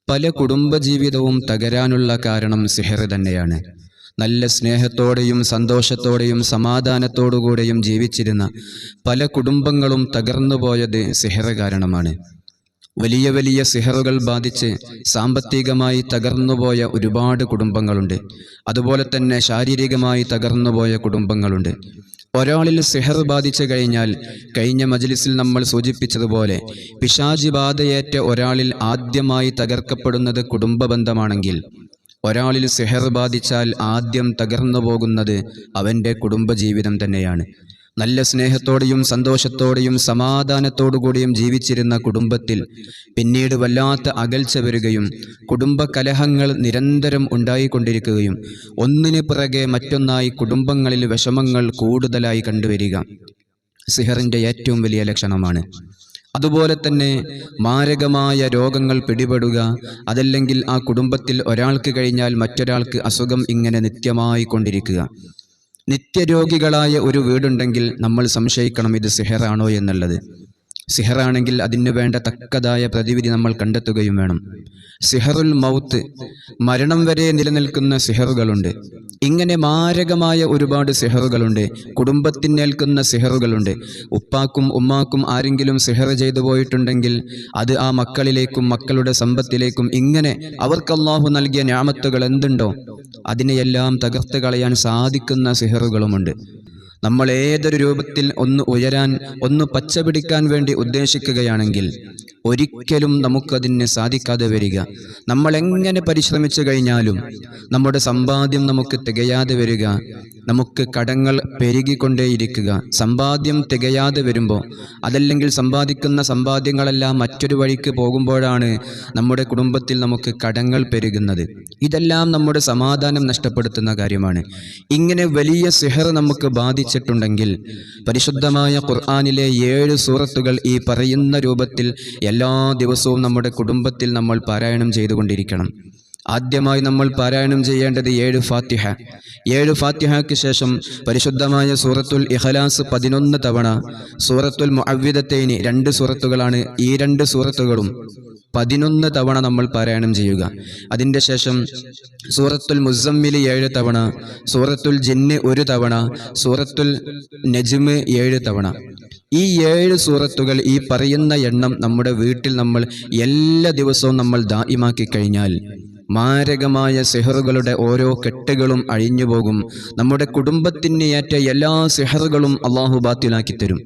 പല കുടുംബജീവിതവും തകരാനുള്ള കാരണം സിഹർ തന്നെയാണ്. നല്ല സ്നേഹത്തോടെയും സന്തോഷത്തോടെയും സമാധാനത്തോടുകൂടെയും ജീവിച്ചിരുന്ന പല കുടുംബങ്ങളും തകർന്നുപോയത് സിഹർ കാരണമാണ്. വലിയ വലിയ സിഹറുകൾ ബാധിച്ച് സാമ്പത്തികമായി തകർന്നുപോയ ഒരുപാട് കുടുംബങ്ങളുണ്ട്. അതുപോലെ തന്നെ ശാരീരികമായി തകർന്നുപോയ കുടുംബങ്ങളുണ്ട്. ഒരാളിൽ സിഹർ ബാധിച്ചു കഴിഞ്ഞാൽ, കഴിഞ്ഞ മജ്ലിസിൽ നമ്മൾ സൂചിപ്പിച്ചതുപോലെ, പിശാചി ബാധയേറ്റ ഒരാളിൽ ആദ്യമായി തകർക്കപ്പെടുന്നത് കുടുംബ ബന്ധമാണെങ്കിൽ, ഒരാളിൽ സിഹർ ബാധിച്ചാൽ ആദ്യം തകർന്നു പോകുന്നത് അവൻ്റെ കുടുംബജീവിതം തന്നെയാണ്. നല്ല സ്നേഹത്തോടെയും സന്തോഷത്തോടെയും സമാധാനത്തോടുകൂടിയും ജീവിച്ചിരുന്ന കുടുംബത്തിൽ പിന്നീട് വല്ലാത്ത അകൽച്ച വരികയും കുടുംബ കലഹങ്ങൾ നിരന്തരം ഉണ്ടായിക്കൊണ്ടിരിക്കുകയും ഒന്നിനു പിറകെ മറ്റൊന്നായി കുടുംബങ്ങളിൽ വിഷമങ്ങൾ കൂടുതലായി കണ്ടുവരിക സിഹറിൻ്റെ ഏറ്റവും വലിയ ലക്ഷണമാണ്. അതുപോലെ തന്നെ മാരകമായ രോഗങ്ങൾ പിടിപെടുക, അതല്ലെങ്കിൽ ആ കുടുംബത്തിൽ ഒരാൾക്ക് കഴിഞ്ഞാൽ മറ്റൊരാൾക്ക് അസുഖം ഇങ്ങനെ നിത്യമായി കൊണ്ടിരിക്കുക. നിത്യരോഗികളായ ഒരു വീടുണ്ടെങ്കിൽ നമ്മൾ സംശയിക്കണം, ഇത് സിഹറാണോ എന്നുള്ളത്. സിഹറാണെങ്കിൽ അതിന് വേണ്ട തക്കതായ പ്രതിവിധി നമ്മൾ കണ്ടെത്തുകയും വേണം. സിഹറുൽ മൗത്ത്, മരണം വരെ നിലനിൽക്കുന്ന സിഹറുകളുണ്ട്. ഇങ്ങനെ മാരകമായ ഒരുപാട് സിഹറുകളുണ്ട്. കുടുംബത്തിനേൽക്കുന്ന സിഹറുകളുണ്ട്. ഉപ്പാക്കും ഉമ്മാക്കും ആരെങ്കിലും സിഹർ ചെയ്തു പോയിട്ടുണ്ടെങ്കിൽ അത് ആ മക്കളിലേക്കും മക്കളുടെ സമ്പത്തിലേക്കും, ഇങ്ങനെ അവർക്ക് അല്ലാഹു നൽകിയ നിഅമത്തുകൾ എന്തുണ്ടോ അതിനെയെല്ലാം തകർത്ത് കളയാൻ സാധിക്കുന്ന സിഹറുകളുമുണ്ട്. നമ്മൾ ഏതൊരു രൂപത്തിൽ ഒന്ന് ഉയരാൻ, ഒന്ന് പച്ചപിടിക്കാൻ വേണ്ടി ഉദ്ദേശിക്കുകയാണെങ്കിൽ ഒരിക്കലും നമുക്കതിന് സാധിക്കാതെ വരിക. നമ്മൾ എങ്ങനെ പരിശ്രമിച്ചു കഴിഞ്ഞാലും നമ്മുടെ സമ്പാദ്യം നമുക്ക് തികയാതെ വരിക. നമുക്ക് കടങ്ങൾ പെരുകിക്കൊണ്ടേയിരിക്കുക. സമ്പാദ്യം തികയാതെ വരുമ്പോൾ, അതല്ലെങ്കിൽ സമ്പാദിക്കുന്ന സമ്പാദ്യങ്ങളെല്ലാം മറ്റൊരു വഴിക്ക് പോകുമ്പോഴാണ് നമ്മുടെ കുടുംബത്തിൽ നമുക്ക് കടങ്ങൾ പെരുകുന്നത്. ഇതെല്ലാം നമ്മുടെ സമാധാനം നഷ്ടപ്പെടുത്തുന്ന കാര്യമാണ്. ഇങ്ങനെ വലിയ സിഹർ നമുക്ക് ബാധിച്ചിട്ടുണ്ടെങ്കിൽ പരിശുദ്ധമായ ഖുർആനിലെ 7 സൂറത്തുകൾ ഈ പറയുന്ന രൂപത്തിൽ എല്ലാ ദിവസവും നമ്മുടെ കുടുംബത്തിൽ നമ്മൾ പാരായണം ചെയ്തുകൊണ്ടിരിക്കണം. ആദ്യമായി നമ്മൾ പാരായണം ചെയ്യേണ്ടത് 7 ഫാത്തിഹ. 7 ഫാത്തിഹയ്ക്ക് ശേഷം പരിശുദ്ധമായ സൂറത്തുൽ ഇഖ്ലാസ് 11 തവണ, സൂറത്തുൽ മുഅവ്വിദത്തൈനി 2 സൂറത്തുകളാണ്, ഈ 2 സൂറത്തുകളും 11 തവണ നമ്മൾ പാരായണം ചെയ്യുക. അതിൻ്റെ ശേഷം സൂറത്തുൽ മുസമ്മിൽ 7 തവണ, സൂറത്തുൽ ജിന്ന് 1 തവണ, സൂറത്തുൽ നജ്മ് 7 തവണ. ഈ 7 സൂറത്തുകൾ, ഈ പറയുന്ന എണ്ണം നമ്മുടെ വീട്ടിൽ നമ്മൾ എല്ലാ ദിവസവും നമ്മൾ ദായിമാക്കി കഴിഞ്ഞാൽ മാരകമായ സിഹറുകളുടെ ഓരോ കെട്ടുകളും അഴിഞ്ഞു പോകും. നമ്മുടെ കുടുംബത്തിന് ഏറ്റ എല്ലാ സിഹറുകളും അല്ലാഹു ബാത്തിലാക്കി തരും.